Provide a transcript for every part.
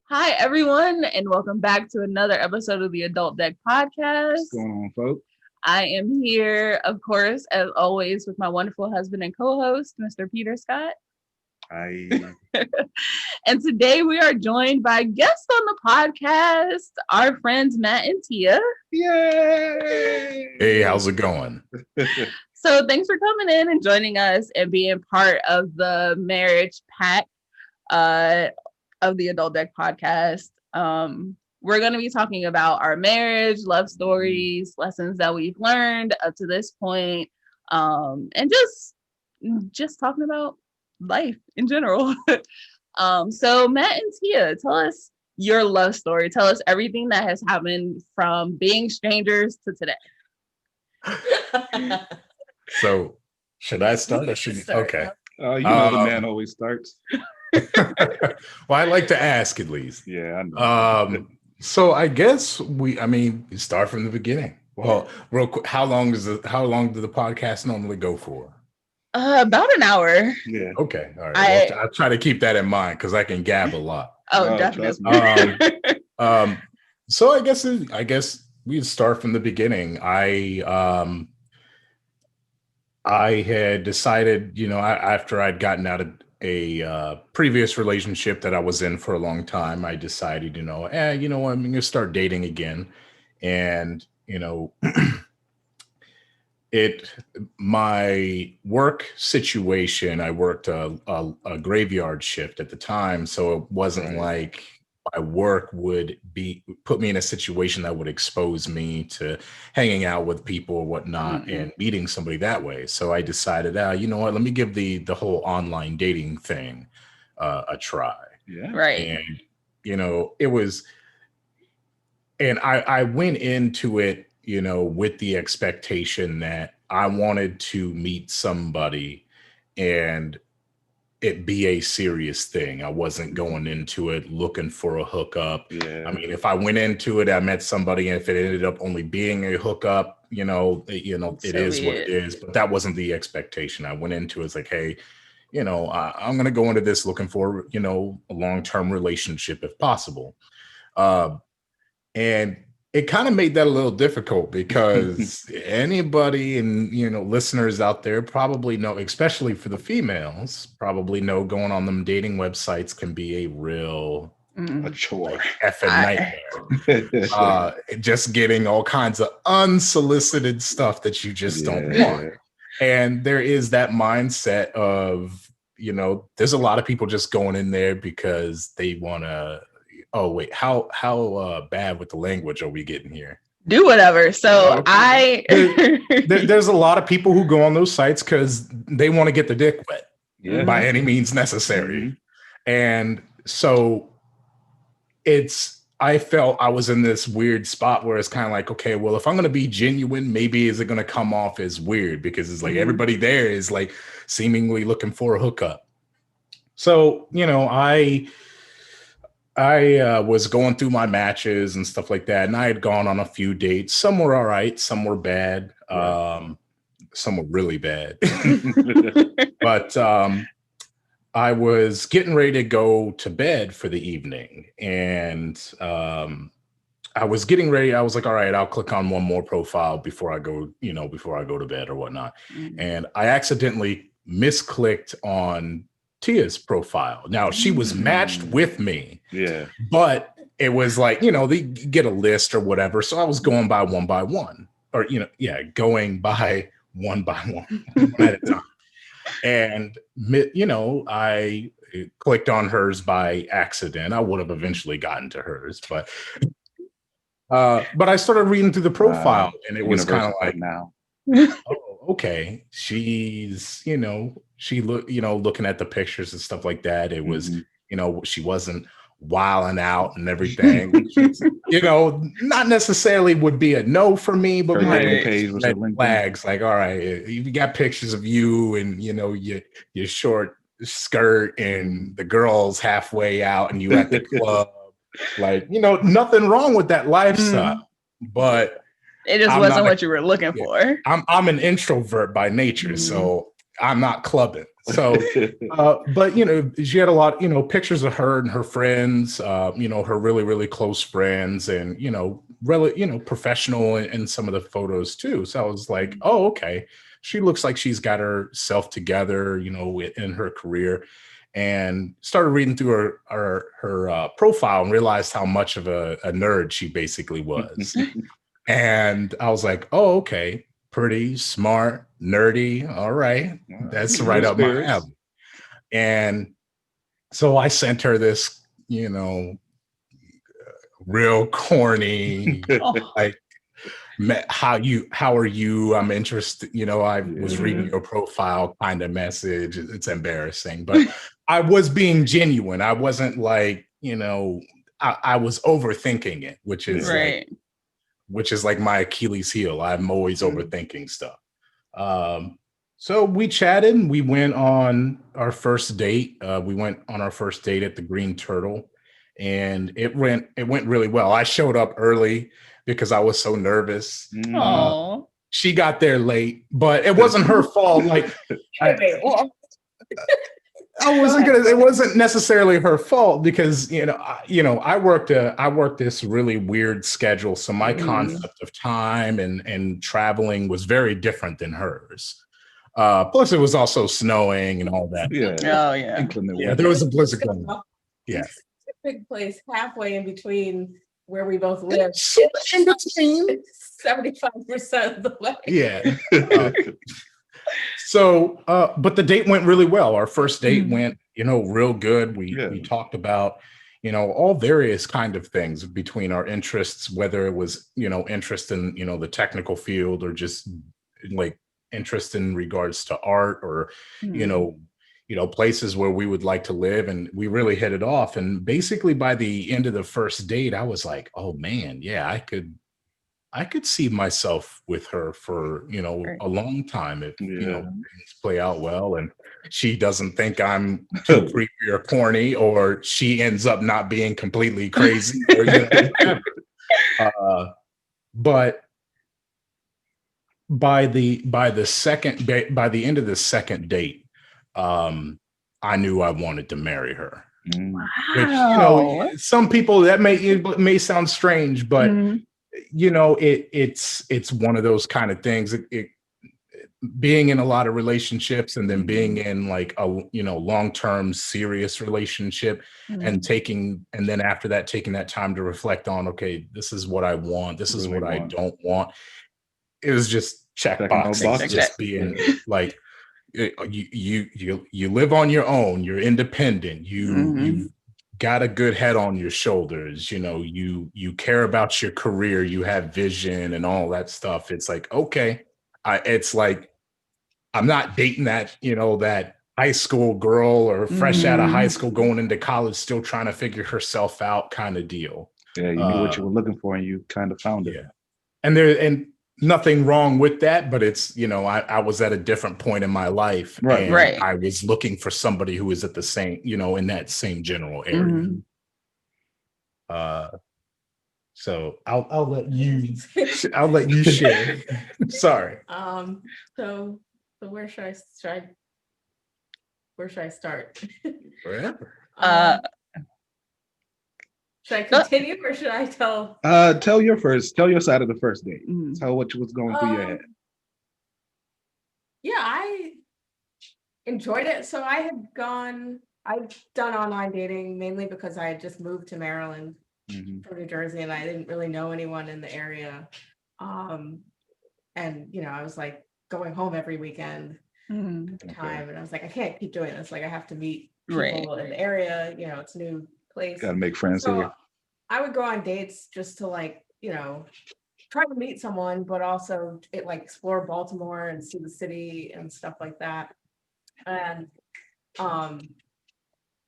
Hi, everyone, and welcome back to another episode of the Adult Deck podcast. What's going on, folks? I am here, of course, as always, with my wonderful husband and co-host, Mr. Peter Scott. Hi. And today we are joined by guests on the podcast, our friends Matt and Tia. Yay! Hey, how's it going? So thanks for coming in and joining us and being part of the marriage pack of the Adult Deck podcast. We're going to be talking about our marriage, love stories, lessons that we've learned up to this point, and just talking about life in general. So Matt and Tia, tell us your love story. Tell us everything that has happened from being strangers to today. So should I start or should you? Okay. You know the man always starts. Well, I like to ask at least. Yeah, I know. So I guess we start from the beginning. Well, real quick, how long do the podcast normally go for? About an hour. Yeah. Okay. All right. I'll try to keep that in mind because I can gab a lot. Oh, definitely. So I guess we'd start from the beginning. I had decided, after I'd gotten out of a previous relationship that I was in for a long time, I decided, I'm going to start dating again. And, my work situation, I worked a graveyard shift at the time. So it wasn't like my work would put me in a situation that would expose me to hanging out with people or whatnot and meeting somebody that way. So I decided, let me give the whole online dating thing a try. Yeah. Right. And, it was, and I went into it, with the expectation that I wanted to meet somebody and it be a serious thing. I wasn't going into it looking for a hookup. Yeah. I mean, if I went into it, I met somebody, and if it ended up only being a hookup, it is what it is. But that wasn't the expectation. I went into it as like, hey, I'm going to go into this looking for, a long-term relationship if possible. And it kind of made that a little difficult because anybody and, listeners out there probably know, especially for the females, probably know going on them dating websites can be a real a chore. Effing nightmare. Just getting all kinds of unsolicited stuff that you just don't want. And there is that mindset of, there's a lot of people just going in there because they want to. Oh wait, how bad with the language are we getting here? Do whatever. So there's a lot of people who go on those sites because they want to get the dick wet by any means necessary. And so I felt I was in this weird spot where it's kind of like, okay, well, if I'm going to be genuine, maybe is it going to come off as weird because it's like everybody there is like seemingly looking for a hookup. So, I was going through my matches and stuff like that, and I had gone on a few dates. Some were all right, some were bad, some were really bad. But I was getting ready to go to bed for the evening, and I was getting ready. I was like, all right, I'll click on one more profile before I go to bed or whatnot. And I accidentally misclicked on Tia's profile. Now she was matched with me, but it was like, they get a list or whatever. So I was going by one by one, or going by one at a time. And I clicked on hers by accident. I would have eventually gotten to hers, but I started reading through the profile, and it was kind of like, now. Oh, okay. She's, looking at the pictures and stuff like that. It was, she wasn't wilding out and everything. Not necessarily would be a no for me, but page was red flags. Like, all right, you got pictures of you and your short skirt and the girls halfway out and you at the club. Like, nothing wrong with that lifestyle, but it just wasn't what you were looking for. I'm an introvert by nature, so I'm not clubbing. So, but she had a lot, pictures of her and her friends, her really, really close friends, and really, professional in some of the photos too. So I was like, oh, okay, she looks like she's got herself together, in her career. And started reading through her profile and realized how much of a nerd she basically was. And I was like, oh, okay, pretty smart, nerdy. All right, that's right up my alley. And so I sent her this, real corny, like, how are you? I'm interested. I was reading your profile kind of message. It's embarrassing, but I was being genuine. I wasn't like, I was overthinking it, which is like my Achilles heel. I'm always overthinking stuff. So we chatted and we went on our first date. We went on our first date at the Green Turtle, and it went really well. I showed up early because I was so nervous. She got there late, but it wasn't her fault. Like, I wasn't gonna. It wasn't necessarily her fault because I worked this really weird schedule, so my concept of time and traveling was very different than hers. Plus, it was also snowing and all that. Yeah, there was a blizzard going on. Yeah, it's a big place, halfway in between where we both live. In between, 75% of the way. Yeah. So, but the date went really well. Our first date went, real good. We talked about, all various kind of things between our interests, whether it was, interest in, the technical field or just like interest in regards to art or, places where we would like to live. And we really hit it off. And basically by the end of the first date, I was like, oh man, yeah, I could see myself with her for, a long time if, things play out well and she doesn't think I'm too creepy or corny, or she ends up not being completely crazy. Or, but by the end of the second date, I knew I wanted to marry her. Wow. Which, some people that may sound strange, but it's one of those kind of things. Being in a lot of relationships and then being in like a long-term serious relationship and then after that taking that time to reflect on, okay, this is what I want, this is what I don't want. It was just checkbox, just being like, you live on your own, you're independent, you've got a good head on your shoulders, you care about your career, you have vision and all that stuff. It's like, okay, it's like I'm not dating that that high school girl or fresh out of high school going into college still trying to figure herself out kind of deal. Yeah, you knew what you were looking for and you kind of found it. Yeah, and nothing wrong with that, but it's I was at a different point in my life, right. I was looking for somebody who was at the same in that same general area. So I'll let you share. Sorry. So where should I start? Wherever. Should I continue or should I tell? Tell your side of the first date. Tell what was going through your head. Yeah, I enjoyed it. So I'd done online dating mainly because I had just moved to Maryland from New Jersey and I didn't really know anyone in the area. And I was like going home every weekend at the time. And I was like, I can't keep doing this. Like I have to meet people in the area, it's a new place. Gotta make friends here. I would go on dates just to like, try to meet someone, but also explore Baltimore and see the city and stuff like that. And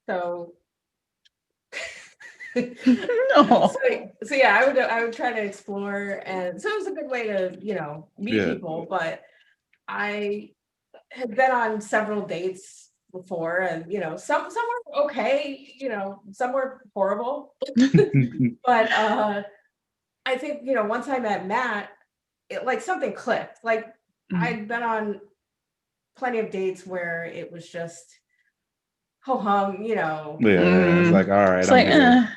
so No. So yeah, I would try to explore, and so it was a good way to meet people. But I had been on several dates before, and some were okay, some were horrible. But I think once I met Matt, it something clicked. Like I'd been on plenty of dates where it was just ho hum, you know. Yeah, it's like, all right, it's I'm like, here.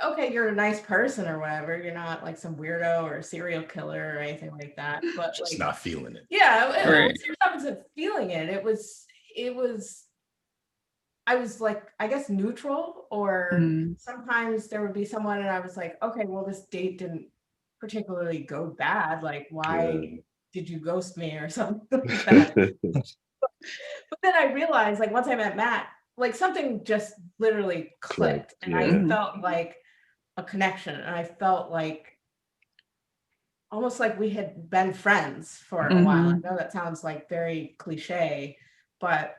Okay, you're a nice person or whatever. You're not like some weirdo or serial killer or anything like that. But just like, not feeling it. Yeah, Right. it was opposite feeling it. It was. I was like, I guess neutral, or sometimes there would be someone, and I was like, okay, well, this date didn't particularly go bad. Like, why did you ghost me or something like that? But then I realized, like, once I met Matt, like something just literally clicked, and I felt like a connection, and I felt like almost like we had been friends for a while. I know that sounds like very cliche, but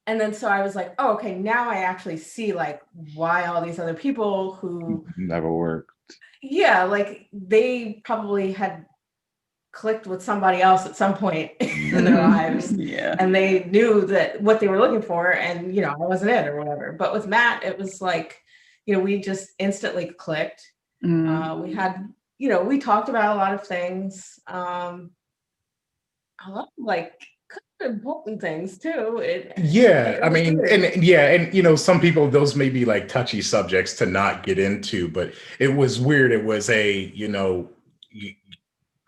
and then so I was like, oh, okay, now I actually see like why all these other people who never worked. Yeah, like they probably had clicked with somebody else at some point in their lives. Yeah. And they knew that what they were looking for, and you know, I wasn't it or whatever. But with Matt, it was like, you know, we just instantly clicked. We had, you know, we talked about a lot of things. A lot of like important things too. I mean, and you know, some people, those may be like touchy subjects to not get into, but it was weird. It was you know,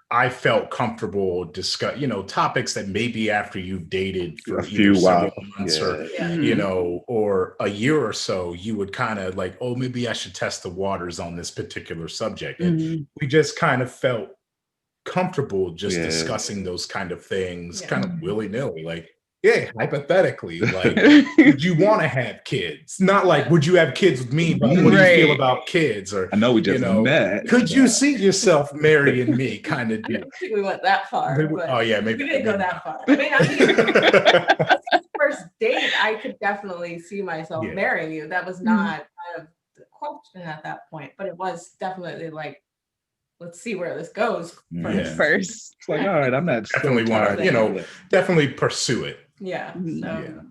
I felt comfortable discuss, you know, topics that maybe after you've dated for a few months or, you know, or a year or so, you would kind of like, oh, maybe I should test the waters on this particular subject. And we just kind of felt comfortable just discussing those kind of things kind of willy-nilly, like, yeah, hypothetically, like, would you want to have kids? Not like, would you have kids with me? But what do you feel about kids? Or I know we just met. Could you see yourself marrying me? Kind of. I don't think we went that far. Oh yeah, maybe we didn't go that far. I mean, first date, I could definitely see myself marrying you. That was not kind of the question at that point, but it was definitely like, let's see where this goes first. It's like, all right, I'm not definitely want to, you know, definitely pursue it. Yeah. So.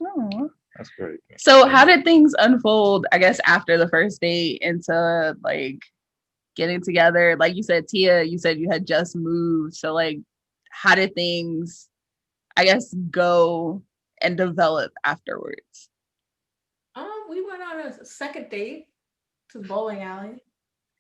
Oh, that's great. So how did things unfold, I guess, after the first date into like getting together? Like you said, Tia, you said you had just moved. So like, how did things, I guess, go and develop afterwards? We went on a second date to the bowling alley.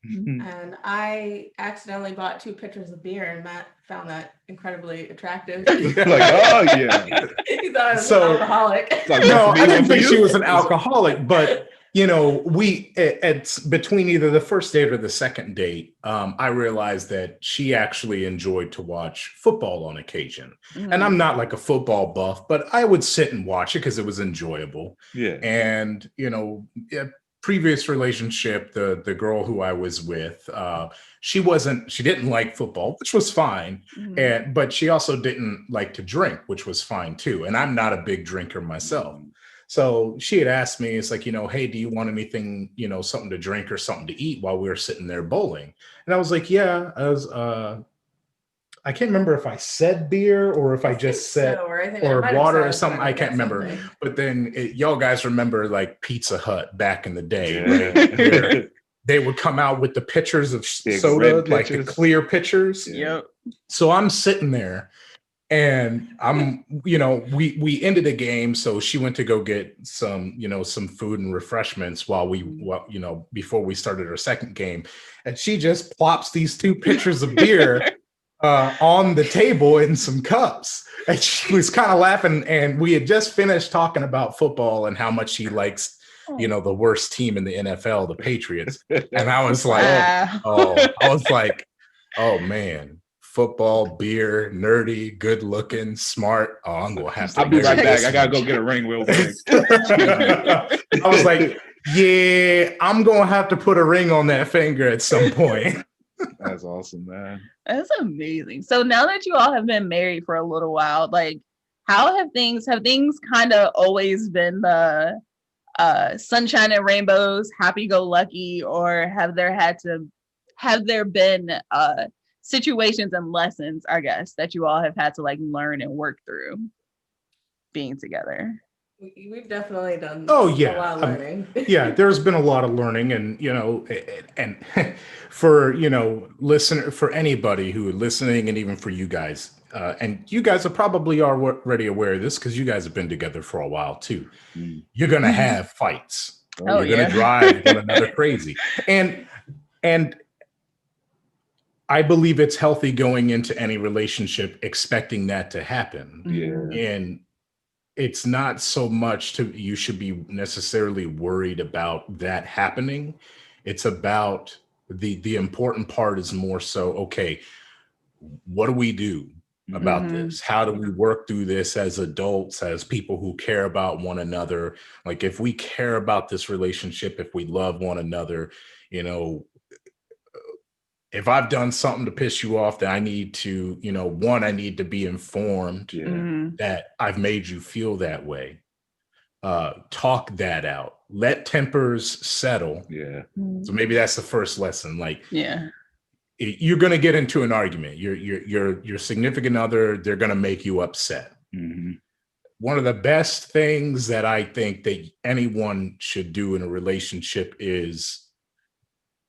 And I accidentally bought 2 pitchers of beer, and Matt found that incredibly attractive. Like, oh yeah. He thought I was an alcoholic. No, I didn't think she was an alcoholic, but you know, we it's between either the first date or the second date, I realized that she actually enjoyed to watch football on occasion. And I'm not like a football buff, but I would sit and watch it because it was enjoyable. Yeah. And you know, previous relationship, the girl who I was with, she didn't like football, which was fine. But she also didn't like to drink, which was fine too. And I'm not a big drinker myself. So she had asked me, it's like, you know, hey, do you want anything, you know, something to drink or something to eat while we were sitting there bowling? And I was like, yeah, I can't remember if I said beer or if I just said or water or something. I can't remember. But then y'all guys remember like Pizza Hut back in the day. Right? They would come out with the pitchers of soda, like the clear pitchers. Yep. So I'm sitting there and I'm, you know, we ended a game. So she went to go get some, you know, some food and refreshments while you know, before we started our second game. And she just plops these 2 pitchers of beer on the table in some cups, and she was kind of laughing, and we had just finished talking about football and how much she likes, you know, the worst team in the NFL, the Patriots. And I was like, oh man, football, beer, nerdy, good looking, smart. Oh, I'm gonna have to. I'll be right back. I gotta go get a ring real quick. I was like, yeah, I'm gonna have to put a ring on that finger at some point. That's awesome, man. That's amazing. So now that you all have been married for a little while, like, how have things kind of always been the sunshine and rainbows, happy-go-lucky, or have there been situations and lessons, I guess, that you all have had to like learn and work through being together? We've definitely done a lot of learning. Yeah, there's been a lot of learning, and you know, and for, you know, for anybody who is listening, and even for you guys, and you guys are probably already aware of this because you guys have been together for a while too. You're gonna have fights. You're gonna drive one another crazy, and I believe it's healthy going into any relationship expecting that to happen. And it's not so much you should be necessarily worried about that happening. It's about the important part is more so, okay, what do we do about this? How do we work through this as adults, as people who care about one another? Like, if we care about this relationship, if we love one another, you know, if I've done something to piss you off, then I need to, you know, one, I need to be informed that I've made you feel that way. Talk that out. Let tempers settle. So maybe that's the first lesson. Like, you're going to get into an argument. Your significant other, they're going to make you upset. One of the best things that I think that anyone should do in a relationship is,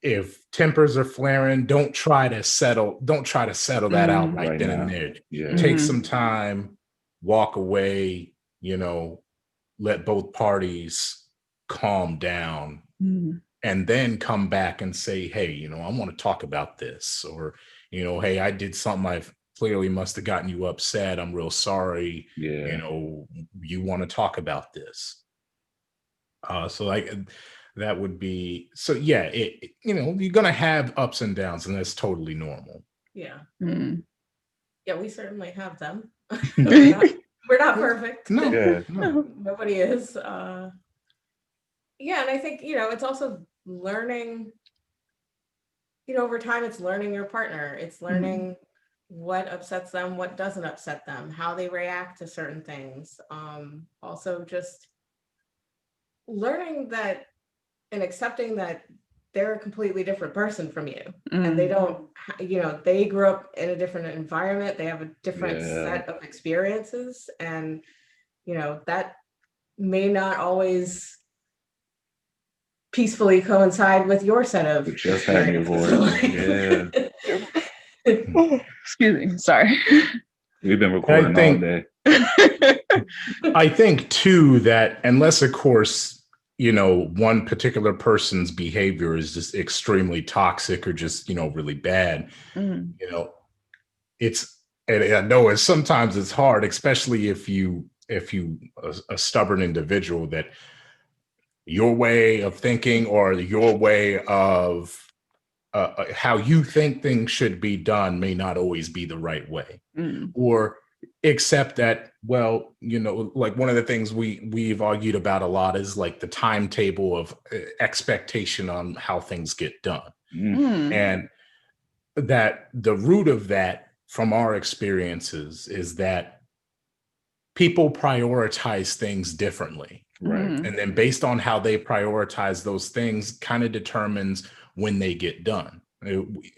if tempers are flaring, don't try to settle that out right then and there. Take some time, walk away, you know, let both parties calm down, and then come back and say, hey, you know, I want to talk about this, or, you know, hey, I did something I clearly must have gotten you upset. I'm real sorry. You know, you want to talk about this. So like, that would be, so yeah, you know, you're going to have ups and downs, and that's totally normal. Yeah, we certainly have them. We're not perfect. No. Nobody is. And I think, you know, it's also learning, you know, over time, it's learning your partner. It's learning what upsets them, what doesn't upset them, how they react to certain things. Also just learning that and accepting that they're a completely different person from you, and they don't, you know, they grew up in a different environment. They have a different set of experiences, and, you know, that may not always peacefully coincide with your set of just having your voice. Excuse me, sorry. We've been recording all day. I think too that, unless of course, you know, one particular person's behavior is just extremely toxic or just, you know, really bad, you know, and I know sometimes it's hard, especially if you a stubborn individual, that your way of thinking or your way of how you think things should be done may not always be the right way, or accept that, well, you know, like one of the things we've argued about a lot is like the timetable of expectation on how things get done. And that the root of that from our experiences is that people prioritize things differently. And then based on how they prioritize those things kind of determines when they get done.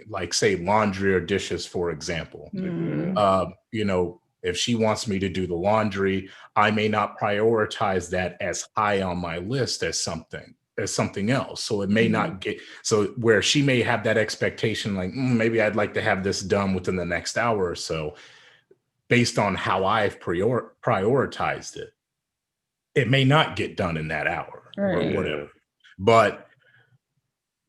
Like, say, laundry or dishes, for example. You know, if she wants me to do the laundry, I may not prioritize that as high on my list as something else. So it may not get, so where she may have that expectation, like, maybe I'd like to have this done within the next hour or so, based on how I've prioritized it. It may not get done in that hour or whatever. But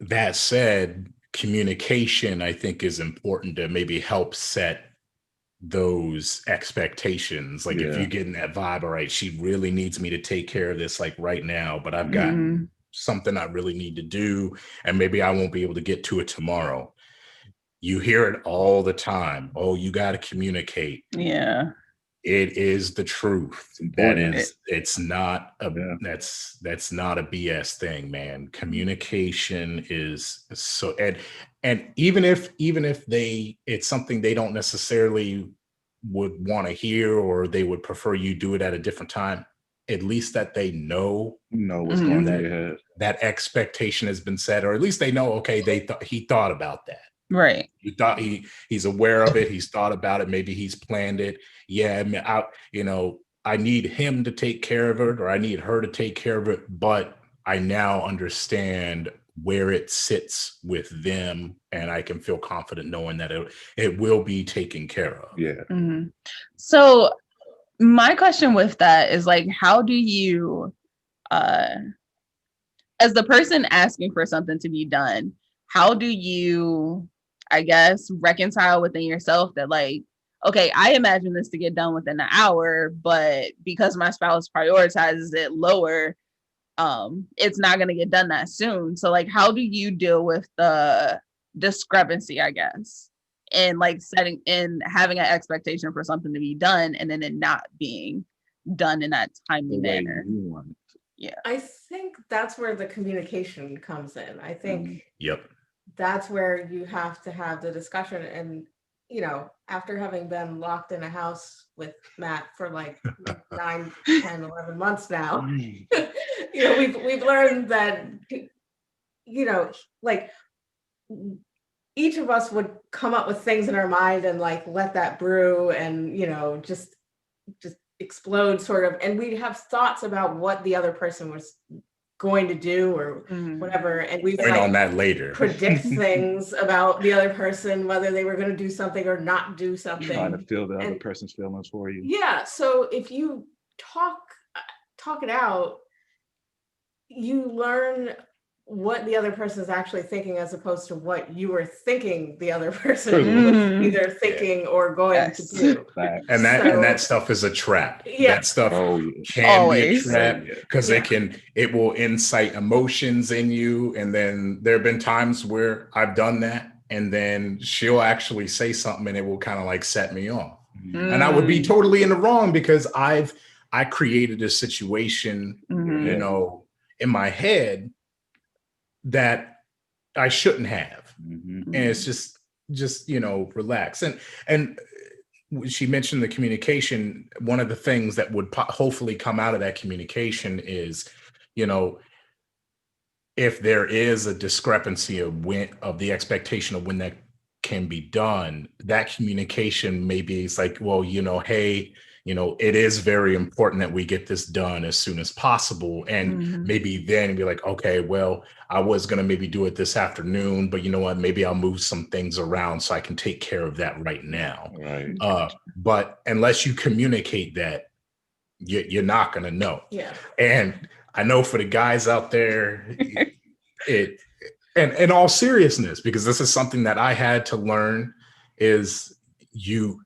that said, communication, I think, is important to maybe help set those expectations. Like, if you're getting that vibe, all right, she really needs me to take care of this like right now, but I've got something I really need to do, and maybe I won't be able to get to it tomorrow. You hear it all the time. Oh, you got to communicate. It is the truth. It's not that's not a BS thing, man. Communication is so, and even if it's something they don't necessarily would want to hear, or they would prefer you do it at a different time, at least that they know what's going on. That expectation has been set, or at least they know, okay, he thought about that. Right. He thought he's aware of it. He's thought about it. Maybe he's planned it. Yeah. I need him to take care of it, or I need her to take care of it. But I now understand where it sits with them, and I can feel confident knowing that it will be taken care of. Yeah. Mm-hmm. So my question with that is like, how do you, as the person asking for something to be done, how do you, I guess, reconcile within yourself that like, okay, I imagine this to get done within an hour, but because my spouse prioritizes it lower, it's not going to get done that soon. So like, how do you deal with the discrepancy, I guess, and like setting and having an expectation for something to be done and then it not being done in that timely manner? Yeah. I think that's where the communication comes in. I think that's where you have to have the discussion. And, you know, after having been locked in a house with Matt for like 9, 10, 11 months now, you know, we've learned that, you know, like each of us would come up with things in our mind and like let that brew and, you know, just explode sort of, and we'd have thoughts about what the other person was going to do or whatever, and we like, on that later predict things about the other person, whether they were going to do something or not do something, trying to feel the other person's feelings for you. Yeah, so if you talk it out, you learn what the other person is actually thinking as opposed to what you were thinking the other person was either thinking or going to do. And that stuff is a trap. Yeah. That stuff can be a trap because it will incite emotions in you. And then there have been times where I've done that and then she'll actually say something and it will kind of like set me off. And I would be totally in the wrong because I created a situation, you know, in my head that I shouldn't have. And it's just, you know, relax. And she mentioned the communication. One of the things that would hopefully come out of that communication is, you know, if there is a discrepancy of the expectation of when that can be done, that communication maybe is like, well, you know, hey, you know, it is very important that we get this done as soon as possible. And maybe then be like, okay, well, I was going to maybe do it this afternoon, but you know what, maybe I'll move some things around so I can take care of that right now. Right. But unless you communicate that, you're not going to know. Yeah. And I know for the guys out there, and in all seriousness, because this is something that I had to learn, is you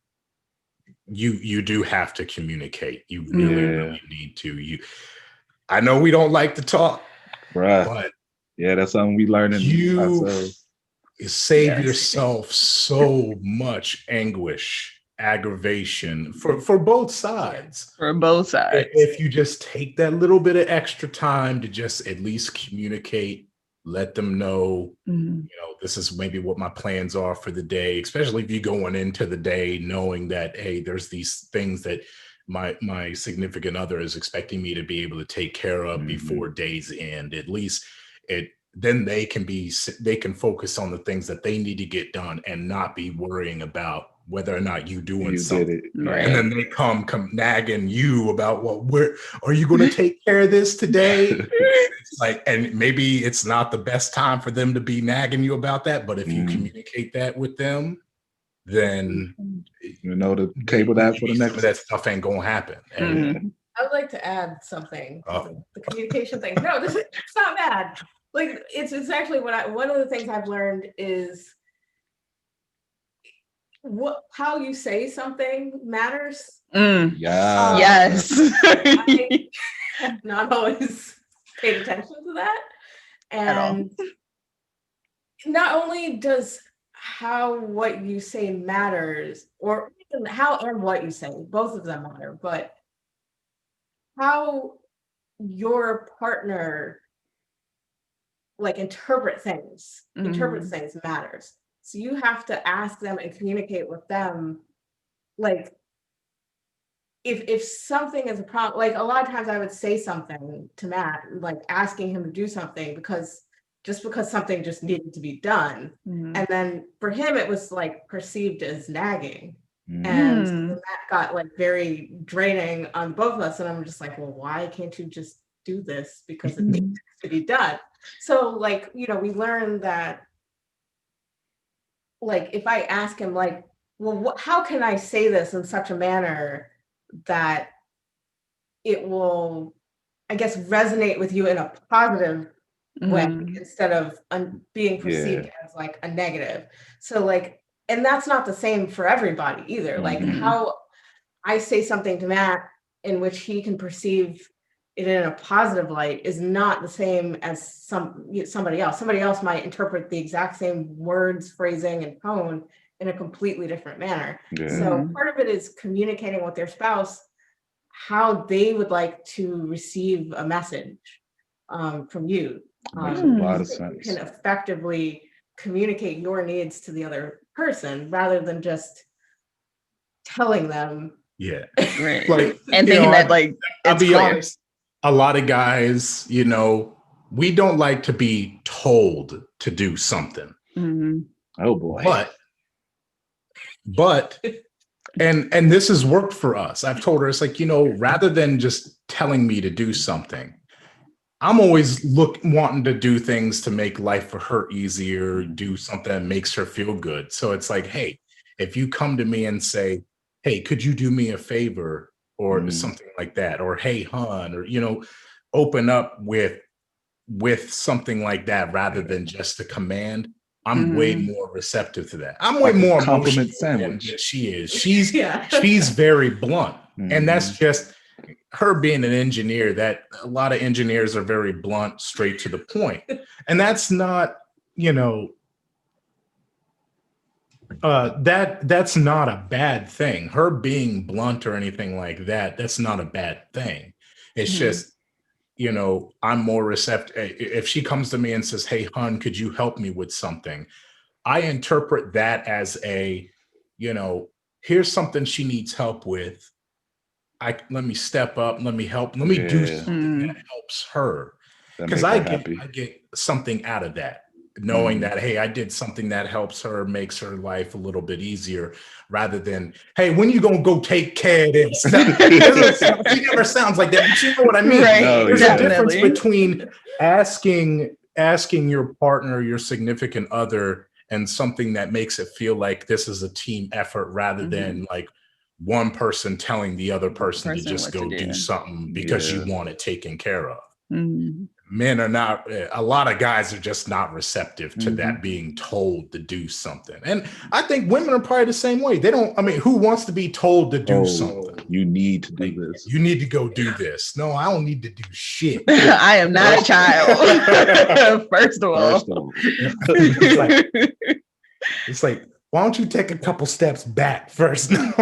do have to communicate. You really need to. I know we don't like to talk, but that's something we learn. You save yourself so much anguish, aggravation for both sides. For both sides. If you just take that little bit of extra time to just at least communicate, let them know, you know, this is maybe what my plans are for the day, especially if you're going into the day knowing that, hey, there's these things that my significant other is expecting me to be able to take care of before day's end. At least then they can focus on the things that they need to get done and not be worrying about whether or not you doing something. Right. And then they come nagging you about, well, where are you going to take care of this today? It's like, and maybe it's not the best time for them to be nagging you about that, but if you communicate that with them, then you know to table that for the next. That stuff ain't gonna happen. I would like to add something. The communication thing. No, it's not bad. Like it's actually one of the things I've learned is how you say something matters. Yes. I have not always paid attention to that. And not only does what you say matters, or how and what you say, both of them matter, but how your partner like interprets things matters. So you have to ask them and communicate with them. Like if something is a problem, like a lot of times I would say something to Matt, like asking him to do something because something just needed to be done. And then for him, it was like perceived as nagging. And that got like very draining on both of us. And I'm just like, well, why can't you just do this? Because it needs to be done. So like, we learned that, like, if I ask him, like, well, how can I say this in such a manner that it will, I guess, resonate with you in a positive way instead of being perceived as like a negative. So like, and that's not the same for everybody either. Like how I say something to Matt in which he can perceive it in a positive light is not the same as somebody else. Somebody else might interpret the exact same words, phrasing, and tone in a completely different manner. So part of it is communicating with their spouse how they would like to receive a message from you. Makes a lot of sense. You can effectively communicate your needs to the other person rather than just telling them. Yeah. Right. Like, and thinking that like I'll be honest, a lot of guys, we don't like to be told to do something. Oh boy. But and this has worked for us. I've told her, it's like, rather than just telling me to do something, I'm always wanting to do things to make life for her easier, do something that makes her feel good. So it's like, hey, if you come to me and say, hey, could you do me a favor or something like that? Or, hey, hon, or, open up with something like that rather than just a command. I'm way more receptive to that. I'm way more compliment sandwich than she is. She's very blunt. And that's just her being an engineer, that a lot of engineers are very blunt, straight to the point. And that's not, that's not a bad thing. Her being blunt or anything like that, that's not a bad thing. It's just, I'm more receptive. If she comes to me and says, hey, hon, could you help me with something? I interpret that as a, here's something she needs help with. Let me step up, let me help, let me do something that helps her. Because I get something out of that. Knowing that, hey, I did something that helps her, makes her life a little bit easier, rather than, hey, when you gonna go take care of this? It never sounds like that, but you know what I mean. Right. No, there's a difference between asking your partner, your significant other, and something that makes it feel like this is a team effort, rather than like one person telling the other person to just go do something because you want it taken care of. Men are not, a lot of guys are just not receptive to that being told to do something. And I think women are probably the same way. Who wants to be told to do something? You need to do this. You need to go do this. No, I don't need to do shit. I am not a child. First of all. It's like, why don't you take a couple steps back first? No,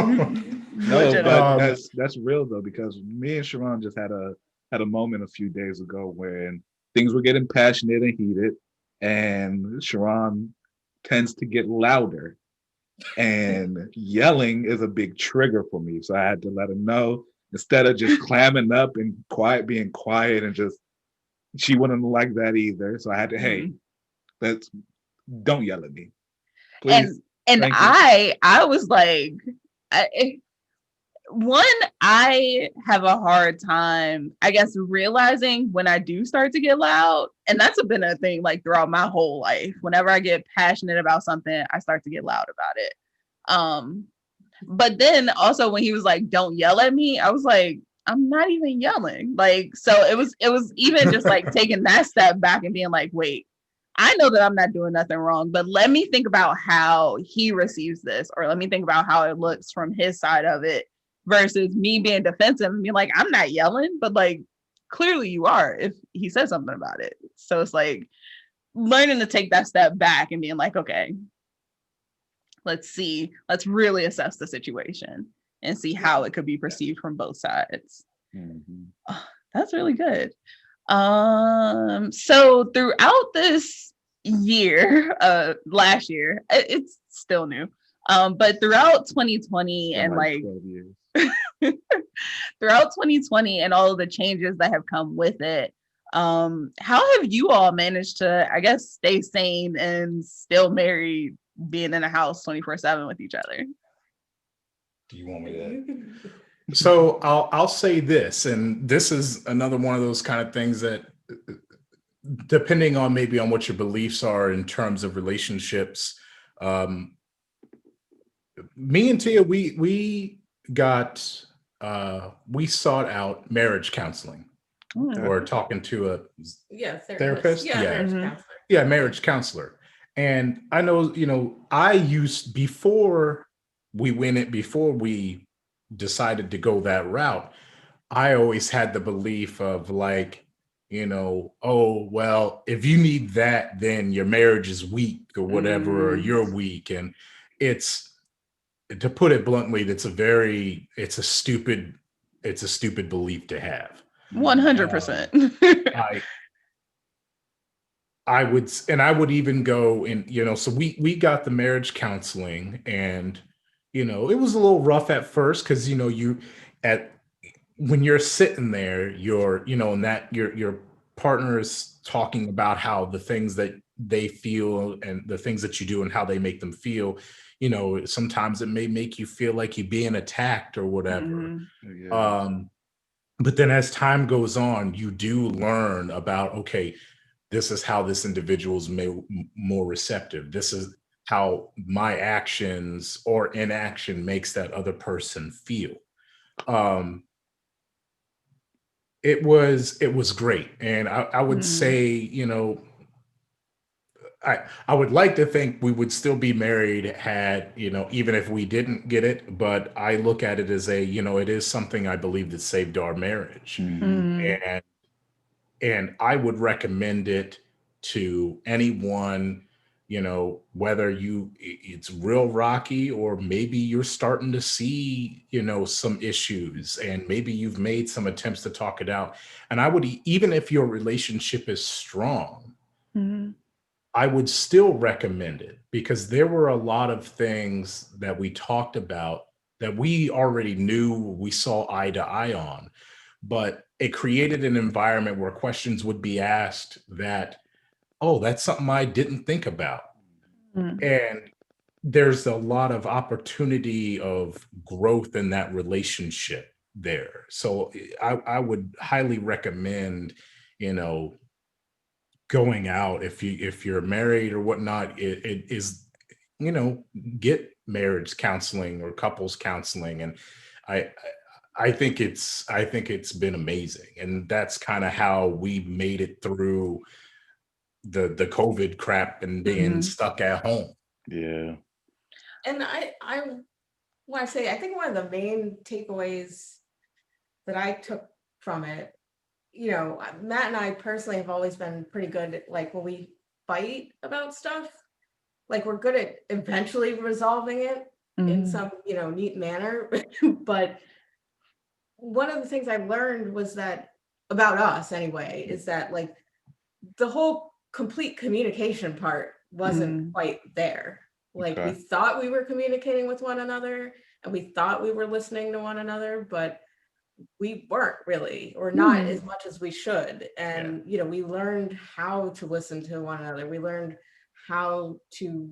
but that's real though, because me and Sharon just had a moment a few days ago when things were getting passionate and heated, and Sharon tends to get louder, and yelling is a big trigger for me. So I had to let her know, instead of just clamming up and being quiet, and just, she wouldn't like that either. So I had to, hey, don't yell at me, please. And I was like, I have a hard time, I guess, realizing when I do start to get loud. And that's been a thing like throughout my whole life. Whenever I get passionate about something, I start to get loud about it. But then also when he was like, don't yell at me, I was like, I'm not even yelling. Like, so it was even just like taking that step back and being like, wait, I know that I'm not doing nothing wrong, but let me think about how he receives this, or let me think about how it looks from his side of it, versus me being defensive and being like, I'm not yelling, but like, clearly you are if he says something about it. So it's like learning to take that step back and being like, okay, let's really assess the situation and see how it could be perceived from both sides. Oh, that's really good. So throughout this year, last year, it's still new, but throughout 2020 and like throughout 2020 and all of the changes that have come with it, how have you all managed to, I guess, stay sane and still married, being in a house 24/7 with each other? Do you want me to? So I'll say this, and this is another one of those kind of things that depending on maybe on what your beliefs are in terms of relationships, me and Tia, we sought out marriage counseling. Okay. Or talking to a therapist. Marriage counselor. And I know, before we decided to go that route, I always had the belief of like, oh, well, if you need that, then your marriage is weak or whatever, or you're weak. And it's, to put it bluntly, it's a stupid belief to have. 100%. I would even go and, so we got the marriage counseling, and, it was a little rough at first because, when you're sitting there, and that your partner is talking about how the things that they feel and the things that you do and how they make them feel, sometimes it may make you feel like you're being attacked or whatever. But then as time goes on, you do learn about, okay, this is how this individual is more receptive. This is how my actions or inaction makes that other person feel. It was great. And I would say, I would like to think we would still be married had, even if we didn't get it, but I look at it as it is something I believe that saved our marriage. And I would recommend it to anyone, whether it's real rocky, or maybe you're starting to see, some issues, and maybe you've made some attempts to talk it out. And I would, even if your relationship is strong, I would still recommend it, because there were a lot of things that we talked about that we already knew we saw eye to eye on, but it created an environment where questions would be asked that, oh, that's something I didn't think about. And there's a lot of opportunity of growth in that relationship there. So I would highly recommend, going out if you're married or whatnot, it is, get marriage counseling or couples counseling. And I think it's been amazing. And that's kind of how we made it through the COVID crap and being stuck at home. Yeah. And I want to say, I think one of the main takeaways that I took from it, Matt and I personally have always been pretty good at, like, when we fight about stuff, like, we're good at eventually resolving it in some, neat manner. But one of the things I learned was that, about us anyway, is that, like, the whole complete communication part wasn't quite there. Like, we thought we were communicating with one another, and we thought we were listening to one another, but we weren't really, or not as much as we should. And, we learned how to listen to one another. We learned how to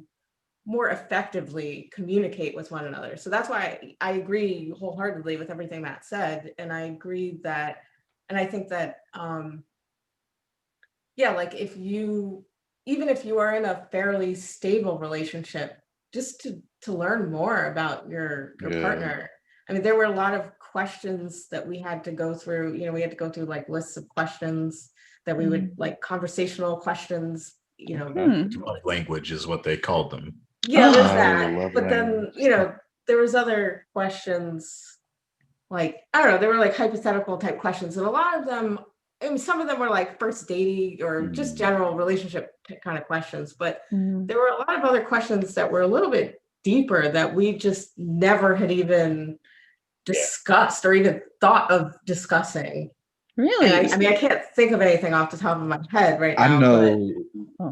more effectively communicate with one another. So that's why I agree wholeheartedly with everything Matt said. And I agree that, and I think that, like, even if you are in a fairly stable relationship, just to learn more about your partner. I mean, there were a lot of questions that we had to go through. We had to go through, like, lists of questions that we would, like, conversational questions, Love language is what they called them. Yeah, there's that. But then, there was other questions, like, I don't know, they were like hypothetical type questions. And a lot of them, I mean, some of them were like first dating or just general relationship kind of questions. But there were a lot of other questions that were a little bit deeper that we just never had even discussed or even thought of discussing. Really? I mean, I can't think of anything off the top of my head right now.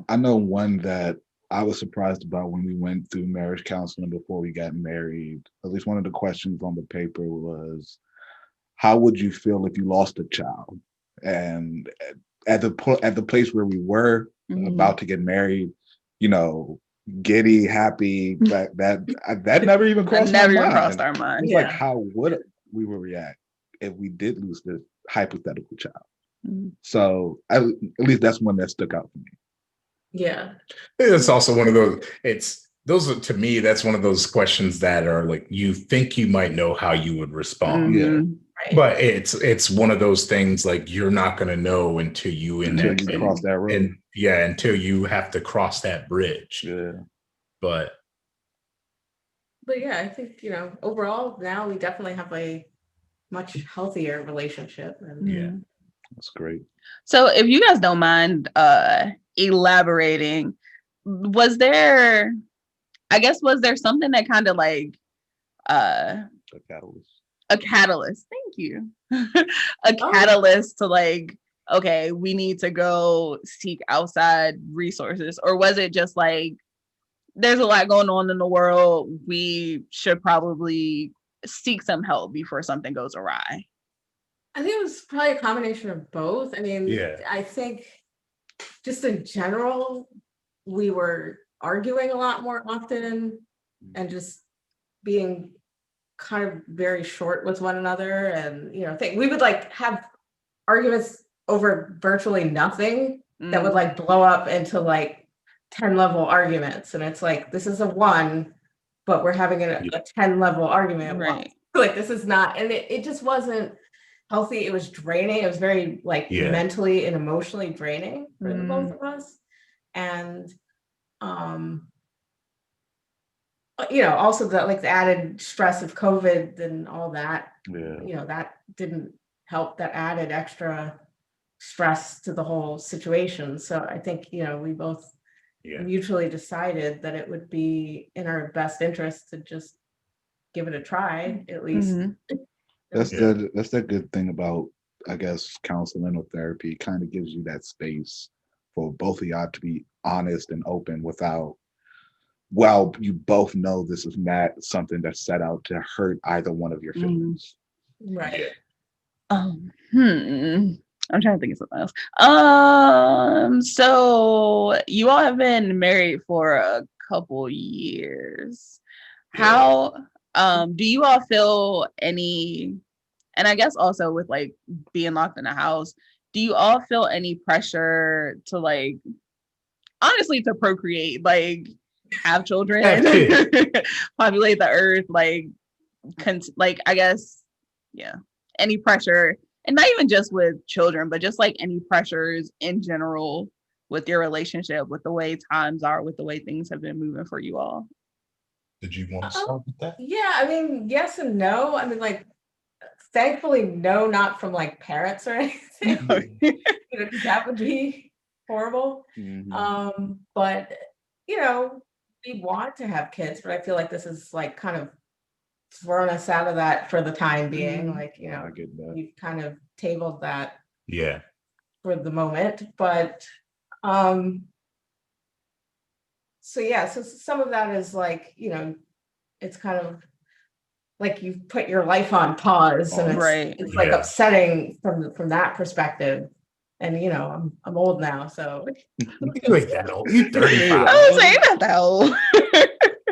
I know one that I was surprised about when we went through marriage counseling before we got married. At least one of the questions on the paper was, how would you feel if you lost a child? And at the place where we were about to get married, giddy, happy, that never even crossed our mind. It's like, how would we react if we did lose this hypothetical child? So at least that's one that stuck out for me. Yeah. It's also one of those, to me, that's one of those questions that are like, you think you might know how you would respond. Yeah. Right. But it's one of those things like you're not going to know until you cross that road. And until you have to cross that bridge. Yeah. But yeah, I think, overall now we definitely have a much healthier relationship. And yeah, that's great. So if you guys don't mind elaborating, was there something that kind of like A catalyst. A catalyst. Thank you. A catalyst to like, okay, we need to go seek outside resources? Or was it just like, there's a lot going on in the world, we should probably seek some help before something goes awry? I think it was probably a combination of both. I mean, I think just in general, we were arguing a lot more often and just being kind of very short with one another. And, we would like have arguments over virtually nothing that would like blow up into like 10-level arguments. And it's like, this is a 1, but we're having a 10-level argument. Right. Like, this is not, and it just wasn't healthy. It was draining. It was very like mentally and emotionally draining for the both of us. And also the like the added stress of COVID and all that, that didn't help. That added extra stress to the whole situation. So I think, we both mutually decided that it would be in our best interest to just give it a try, at least. That's the good thing about, I guess, counseling or therapy. Kind of gives you that space for both of y'all to be honest and open without, well, you both know this is not something that's set out to hurt either one of your feelings. Right. I'm trying to think of something else. So you all have been married for a couple years. How do you all feel any, and I guess also with like being locked in a house, do you all feel any pressure to like, honestly, to procreate, like have children, populate the earth, like I guess, any pressure, and not even just with children, but just like any pressures in general with your relationship, with the way times are, with the way things have been moving for you all? Did you want to start with that? Yeah, I mean, yes and no. I mean, like, thankfully, no, not from like parents or anything. Because that would be horrible. But we want to have kids, but I feel like this is like kind of thrown us out of that for the time being. Like, we've kind of tabled that for the moment. But so some of that is like, it's kind of like you've put your life on pause, and it's like upsetting from that perspective. And I'm old now, so you ain't that old. You're 35. I was saying that though.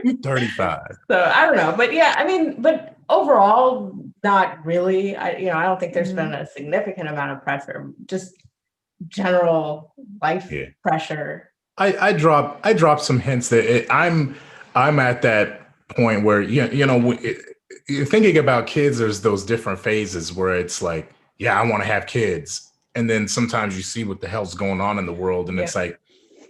You're 35. So I don't know, but I mean, but overall, not really. I don't think there's been a significant amount of pressure. Just general life pressure. I drop some hints that I'm at that point where you're thinking about kids. There's those different phases where it's like, I want to have kids. And then sometimes you see what the hell's going on in the world, and it's like,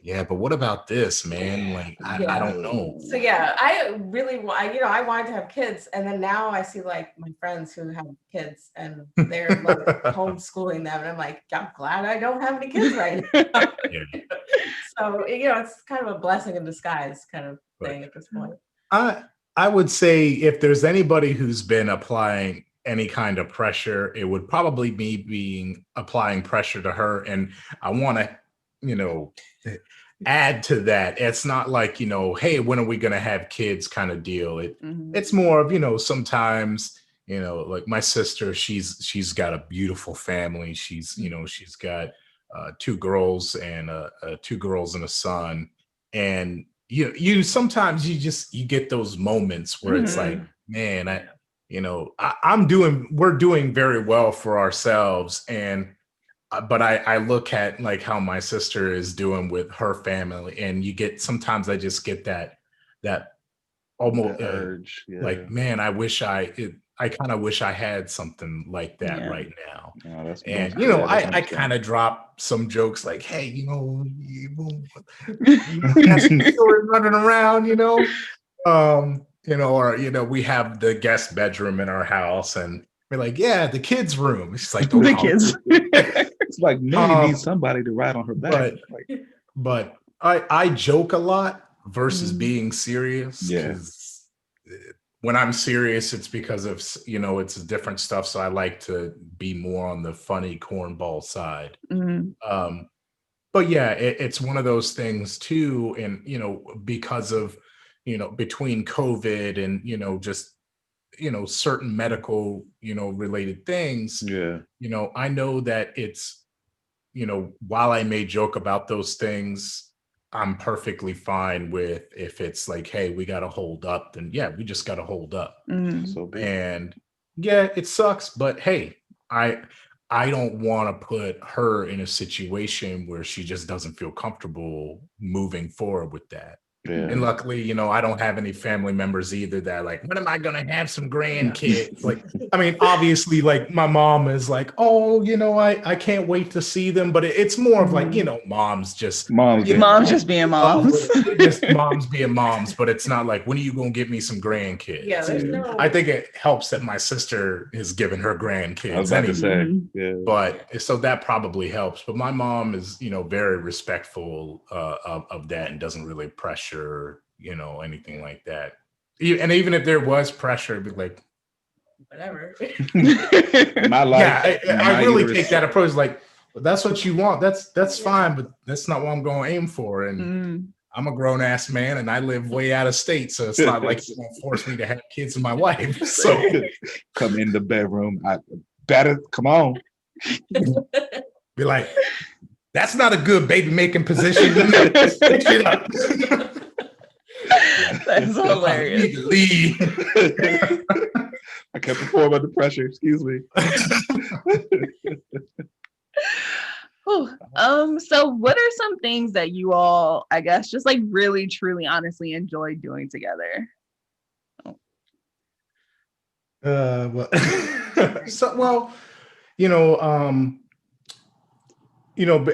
but what about this, man? Like, I don't know. So I really, I wanted to have kids, and then now I see like my friends who have kids, and they're like homeschooling them, and I'm like, I'm glad I don't have any kids right now. So it's kind of a blessing in disguise kind of thing at this point. I would say if there's anybody who's been applying any kind of pressure, it would probably be applying pressure to her. And I want to, add to that. It's not like, hey, when are we going to have kids kind of deal. It's more of, sometimes, like my sister, she's got a beautiful family. She's got 2 girls and 2 girls and a son. And you sometimes you get those moments where it's like, man, we're doing very well for ourselves, and but I look at like how my sister is doing with her family, and sometimes I just get that almost urge, like, man, I kind of wish I had something like that right now. And I kind of drop some jokes like, hey, running around, or we have the guest bedroom in our house, and we're like, yeah, the kids' room. It's like the kids. It's like Minnie needs somebody to ride on her back. But I joke a lot versus being serious. Because when I'm serious, it's because of it's different stuff. So I like to be more on the funny cornball side. But yeah, it's one of those things too, and because of between COVID and just certain medical related things. I know that it's while I may joke about those things, I'm perfectly fine with if it's like, hey, we got to hold up, then yeah, we just got to hold up. And yeah, it sucks, but hey, I don't want to put her in a situation where she just doesn't feel comfortable moving forward with that. And luckily, I don't have any family members either that like, when am I going to have some grandkids? Like, I mean, obviously, like my mom is like, oh, I can't wait to see them. But it's more of like, moms just being moms. Just moms being moms. But it's not like, when are you going to get me some grandkids? Yeah, I think it helps that my sister is giving her grandkids. I was about to say, But so that probably helps. But my mom is, very respectful of that and doesn't really pressure, anything like that. And even if there was pressure, it'd be like, whatever. My life. Yeah, I really take that approach. Like, well, that's what you want. That's fine, but that's not what I'm going to aim for. And I'm a grown ass man, and I live way out of state, so it's not like it's going to force me to have kids with my wife. So come in the bedroom. Come on. Be like, that's not a good baby making position. That's hilarious. Leave. I can't perform under pressure. Excuse me. So what are some things that you all, I guess, just like really, truly, honestly enjoy doing together? But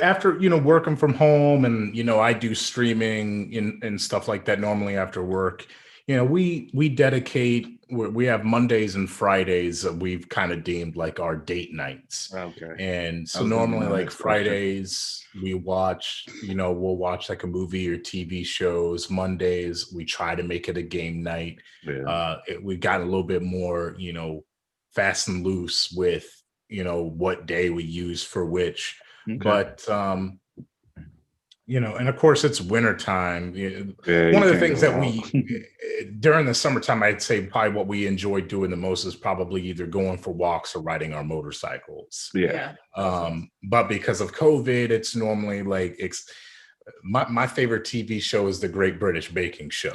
after, working from home and, I do streaming and stuff like that normally after work, we dedicate, we have Mondays and Fridays that we've kind of deemed like our date nights. Okay. And so normally like Fridays we watch, we'll watch like a movie or TV shows. Mondays, we try to make it a game night. We've gotten a little bit more, fast and loose with, what day we use for which. Okay. But, and of course it's wintertime. One of the things that we, during the summertime, I'd say probably what we enjoy doing the most is probably either going for walks or riding our motorcycles. But because of COVID, it's normally like, my favorite TV show is The Great British Baking Show.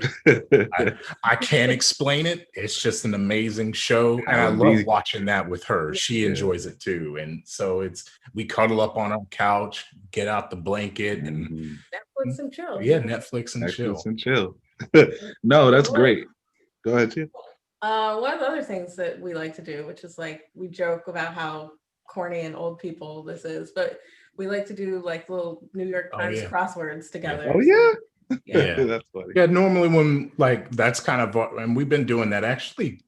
I can't explain it. It's just an amazing show. And I love watching that with her. She enjoys it too. And so we cuddle up on our couch, get out the blanket and Netflix and chill. Yeah, Netflix and chill. No, that's great. Go ahead, Tia. One of the other things that we like to do, which is like, we joke about how corny and old people this is, but we like to do like little New York Times crosswords together. Oh yeah. That's funny. Yeah, normally when like that's kind of, and we've been doing that actually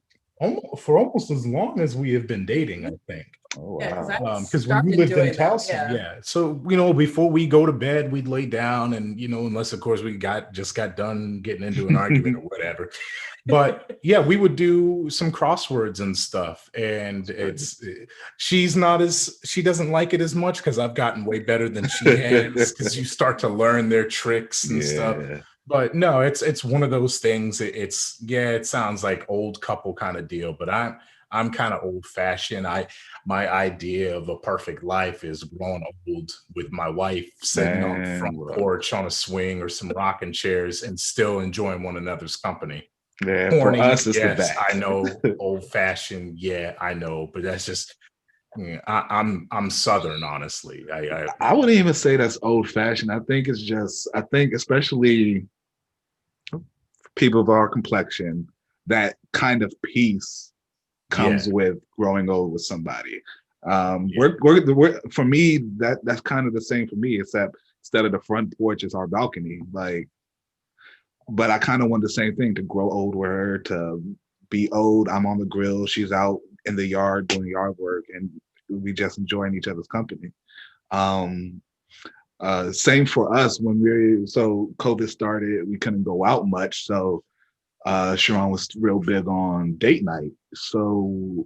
for almost as long as we have been dating, I think. Oh wow. Because when we lived in Towson, so before we go to bed, we'd lay down, and unless of course we just got done getting into an argument or whatever. But yeah, we would do some crosswords and stuff, and she doesn't like it as much because I've gotten way better than she has, because you start to learn their tricks and stuff. But no, it's one of those things. It sounds like old couple kind of deal, but I'm kind of old fashioned. My idea of a perfect life is growing old with my wife, sitting on the front porch on a swing or some rocking chairs and still enjoying one another's company. Yeah, corny, for us, it's the best. I know, old fashioned. Yeah, I know, but that's just Yeah, I'm Southern, honestly. I wouldn't even say that's old fashioned. I think it's just, I think especially people of our complexion, that kind of peace comes with growing old with somebody. We're for me, that's kind of the same for me, except instead of the front porch, it's our balcony. Like, but I kind of want the same thing, to grow old with her, to be old. I'm on the grill, she's out in the yard doing yard work, and we just enjoying each other's company. Um, Same for us when so COVID started, we couldn't go out much. So Sharon was real big on date night. So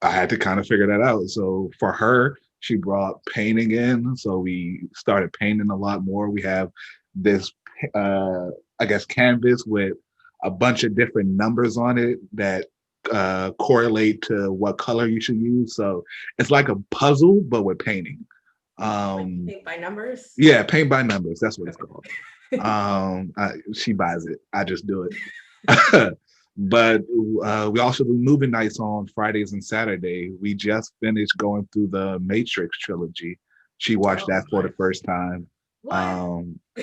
I had to kind of figure that out. So for her, she brought painting in. So we started painting a lot more. We have this, I guess, canvas with a bunch of different numbers on it that correlate to what color you should use. So it's like a puzzle, but with painting. Paint by numbers? Yeah, paint by numbers. That's what it's called. She buys it. I just do it. But we also do movie nights on Fridays and Saturday. We just finished going through the Matrix trilogy. She watched that for the first time.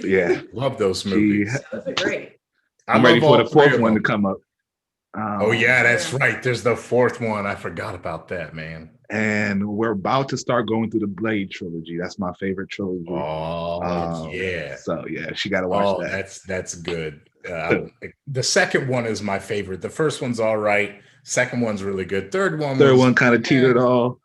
Yeah, love those movies. Those are great. I'm ready for the fourth one to come up. Oh yeah, that's right. There's the fourth one. I forgot about that, man. And we're about to start going through the Blade trilogy. That's my favorite trilogy. Oh yeah. So yeah, she got to watch that. That's good. The second one is my favorite. The first one's all right. Second one's really good. Third one kind of teetered off.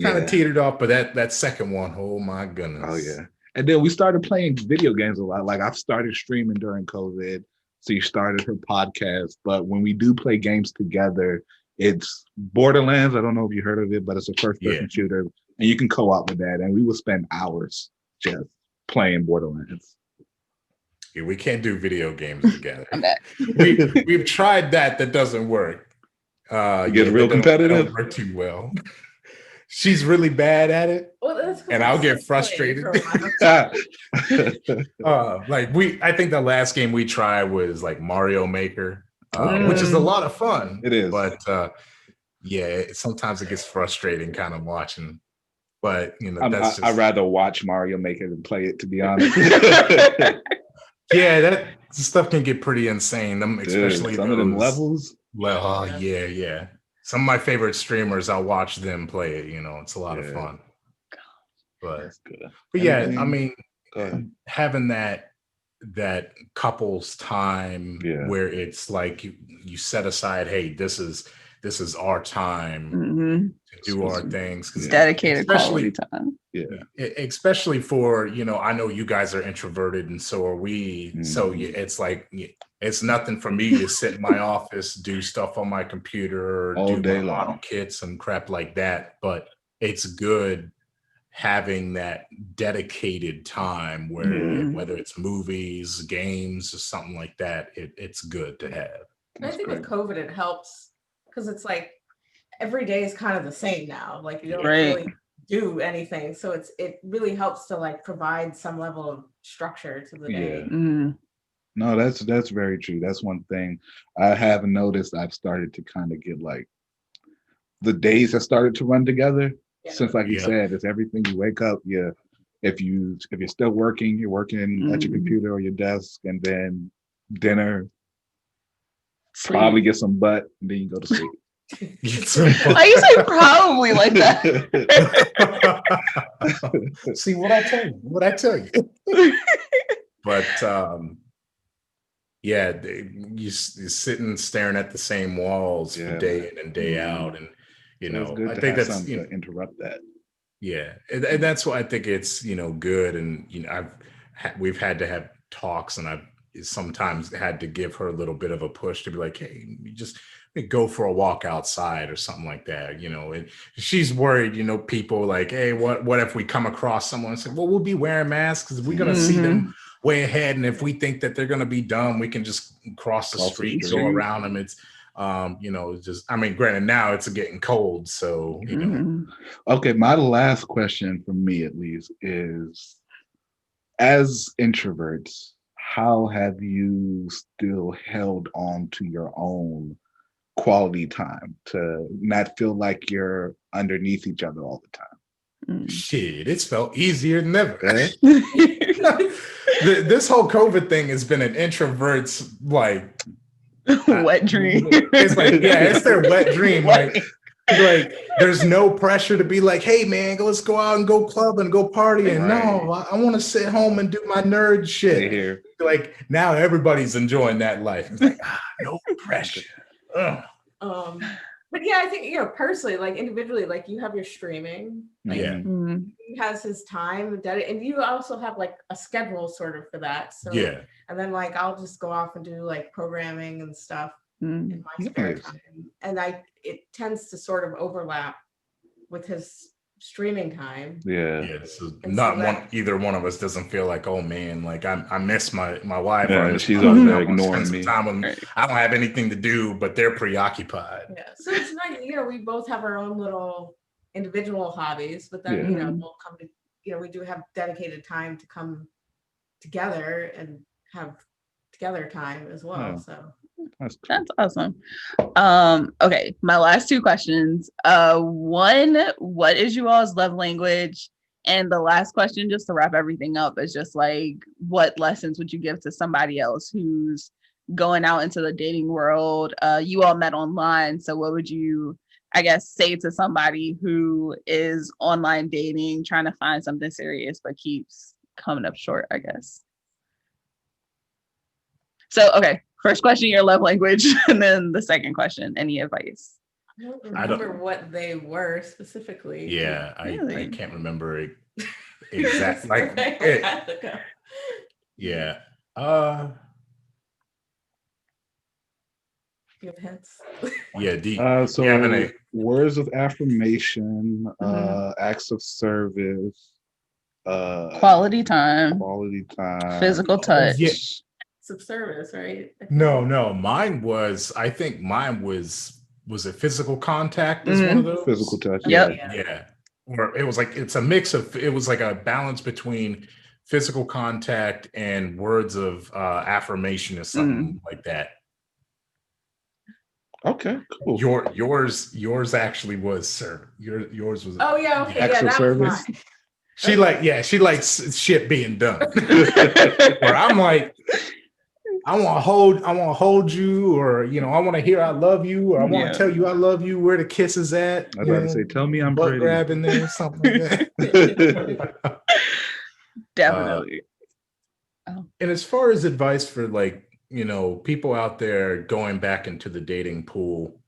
Kind of teetered off, but that second one, oh my goodness. Oh yeah. And then we started playing video games a lot. Like I've started streaming during COVID. So you started her podcast. But when we do play games together, it's Borderlands. I don't know if you heard of it, but it's a first-person shooter, and you can co-op with that. And we will spend hours just playing Borderlands. Yeah, we can't do video games together. We've tried that. That doesn't work. It gets real competitive. Don't work too well. She's really bad at it, and I'll get frustrated. I think the last game we tried was like Mario Maker, which is a lot of fun. It is, but sometimes it gets frustrating kind of watching. But you know, I'd rather watch Mario Maker than play it, to be honest. Yeah, that stuff can get pretty insane. Especially some of them levels. Well, yeah. Some of my favorite streamers, I'll watch them play it. You know, it's a lot of fun. But that's good. But yeah, I mean, having that couples time where it's like you set aside, hey, this is our time to do our things. It's dedicated quality time. Yeah. Especially for, you know, I know you guys are introverted and so are we. So it's like, it's nothing for me to sit in my office, do stuff on my computer, all do day my model long kits and crap like that. But it's good having that dedicated time where whether it's movies, games, or something like that, it's good to have. And I think with COVID, it helps because it's like every day is kind of the same now. Like you don't really do anything. So it really helps to like provide some level of structure to the day. No, that's very true. That's one thing I have noticed. I've started to kind of get like the days have started to run together. Since, like you said, it's everything. You wake up, if you're still working, you're working at your computer or your desk, and then dinner, probably get some butt, and then you go to sleep. I used to probably like that. See what I tell you. But you're sitting staring at the same walls day in and day out, and you know, I think that's to interrupt that. Yeah, and that's why I think it's, you know, good. And you know, we've had to have talks, and I've sometimes had to give her a little bit of a push to be like, hey, you just go for a walk outside or something like that, you know. And she's worried, you know, people like, hey, what if we come across someone and say, well, we'll be wearing masks because we're gonna see them way ahead, and if we think that they're gonna be dumb, we can just cross the street, go around them. It's you know, just, I mean, granted now it's getting cold, so you know. Okay, my last question for me at least is, as introverts, how have you still held on to your own quality time to not feel like you're underneath each other all the time. Shit, it's felt easier than ever. This whole COVID thing has been an introvert's like wet dream. It's like, yeah, it's their wet dream. Like there's no pressure to be like, hey man, let's go out and go club and go party. And no, I want to sit home and do my nerd shit. Here. Like now everybody's enjoying that life. It's like, no pressure. But yeah, I think, personally, like individually, like you have your streaming. Like, he has his time, and you also have like a schedule sort of for that. So and then like I'll just go off and do like programming and stuff in my spare time, and it tends to sort of overlap with his streaming time. So either one of us doesn't feel like, oh man, like I miss my wife, or she's over there ignoring me. I don't have anything to do, but they're preoccupied. So it's nice, we both have our own little individual hobbies, but then we'll come to, we do have dedicated time to come together and have together time as well. So that's awesome. Okay, my last two questions. One, what is you all's love language? And the last question, just to wrap everything up, is just like, what lessons would you give to somebody else who's going out into the dating world? You all met online, so what would you, I guess, say to somebody who is online dating, trying to find something serious but keeps coming up short, I guess? So, okay, first question, your love language, and then the second question, any advice? I don't remember what they were specifically. Yeah, really? I can't remember exactly. Like, yeah. You have hints? Yeah. So words of affirmation, acts of service, quality time, physical touch. Of service, right? No, mine was it physical contact is one of those? Physical touch. Yeah. Or it was like, it's a mix of, it was like a balance between physical contact and words of affirmation or something like that. Okay, cool. Yours actually was, sir. Yours was. Oh yeah, okay, acts of service. She likes shit being done. Where I'm like, I want to hold you, or I want to hear I love you, or I want to tell you I love you. Where the kiss is at? I was about to say, tell me I'm pretty. Grabbing there, something like that. Definitely. And as far as advice for like people out there going back into the dating pool,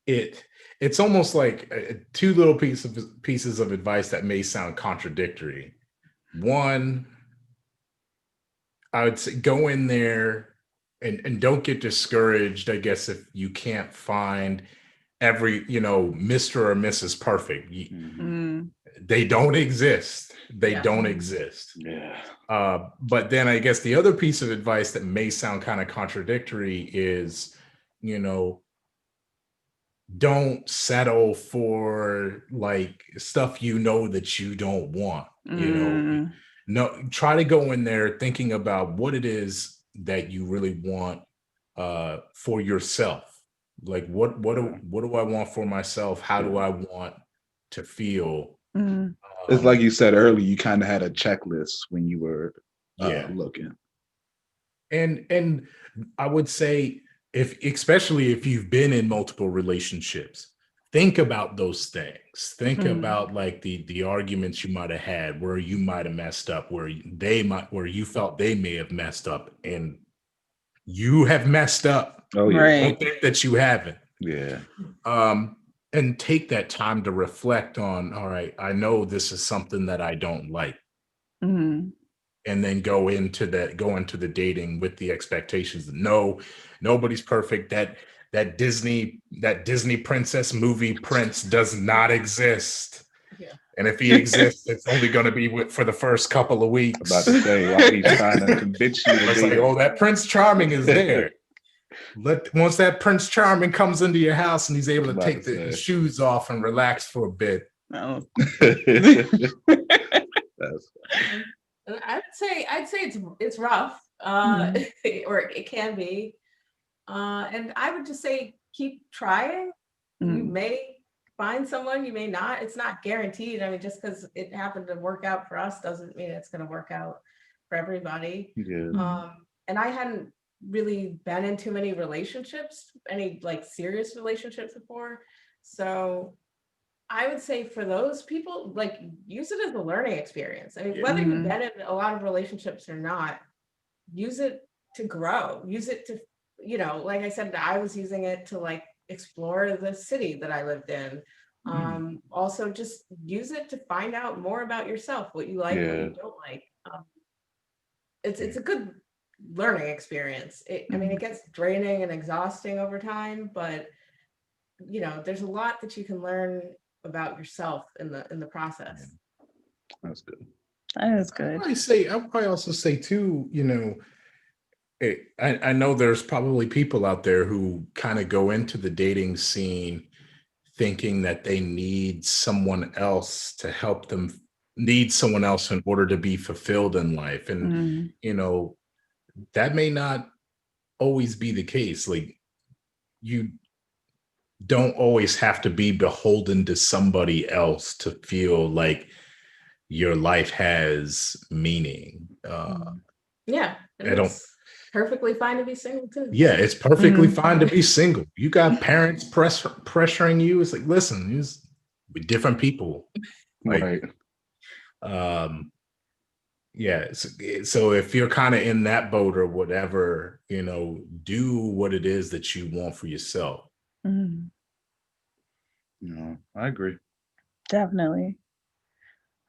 it's almost like two little pieces of advice that may sound contradictory. One, I would say go in there and don't get discouraged, I guess, if you can't find every, Mr. or Mrs. Perfect. They don't exist. They don't exist. Yeah. But then I guess the other piece of advice that may sound kind of contradictory is, don't settle for like stuff that you don't want. No, try to go in there thinking about what it is that you really want for yourself. Like what do I want for myself? How do I want to feel? It's like you said earlier, you kind of had a checklist when you were looking. And I would say, especially if you've been in multiple relationships, think about those things. Think about like the arguments you might have had, where you might have messed up, where you felt they may have messed up, and you have messed up. Oh yeah. Right. Don't think that you haven't. Yeah. And take that time to reflect on, all right, I know this is something that I don't like. And then go into the dating with the expectations that no, nobody's perfect. That Disney princess movie Prince does not exist. Yeah. And if he exists, it's only going to be for the first couple of weeks. About to say, why he's trying to convince you. It's like, oh, that Prince Charming is there. Once that Prince Charming comes into your house and he's able to take the shoes off and relax for a bit. Oh. I'd say it's rough, or it can be, and I would just say keep trying. You may find someone, you may not. It's not guaranteed. I mean, just because it happened to work out for us doesn't mean it's going to work out for everybody. Yeah. And I hadn't really been in too many relationships, any like serious relationships before. So I would say for those people, like, use it as a learning experience. I mean, whether you've been in a lot of relationships or not, use it to grow. Use it to, you know, like I said, I was using it to like explore the city that I lived in. Also just use it to find out more about yourself, what you like, what you don't like. It's a good learning experience. I mean, it gets draining and exhausting over time, but you know, there's a lot that you can learn about yourself in the process. That's good. That is good. I'd probably also say too, you know, I know there's probably people out there who kind of go into the dating scene thinking that they need someone else to help them, need someone else in order to be fulfilled in life. And, you know, that may not always be the case. Like, you don't always have to be beholden to somebody else to feel like your life has meaning. Yeah. It's perfectly fine to be single too. Yeah, it's perfectly fine to be single. You got parents pressuring you. It's like, listen, we're different people. Like, yeah. So if you're kind of in that boat or whatever, you know, do what it is that you want for yourself. No, I agree. Definitely.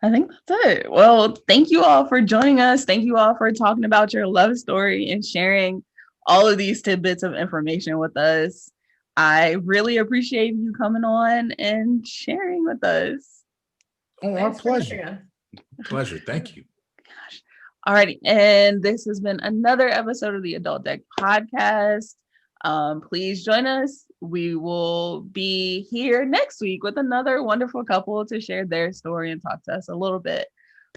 I think that's it. Well, thank you all for joining us. Thank you all for talking about your love story and sharing all of these tidbits of information with us. I really appreciate you coming on and sharing with us. Oh, our pleasure. Pleasure. Thank you. Gosh. All righty. And this has been another episode of the Adult Deck podcast. Please join us. We will be here next week with another wonderful couple to share their story and talk to us a little bit.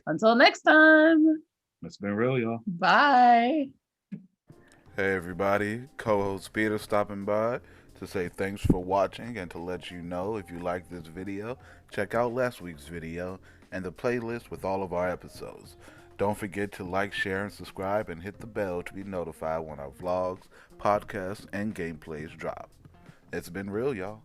Until next time. It's been real, y'all. Bye. Hey everybody, co-host Peter stopping by to say thanks for watching and to let you know if you like this video, check out last week's video and the playlist with all of our episodes. Don't forget to like, share, and subscribe, and hit the bell to be notified when our vlogs, podcasts, and gameplays drop. It's been real, y'all.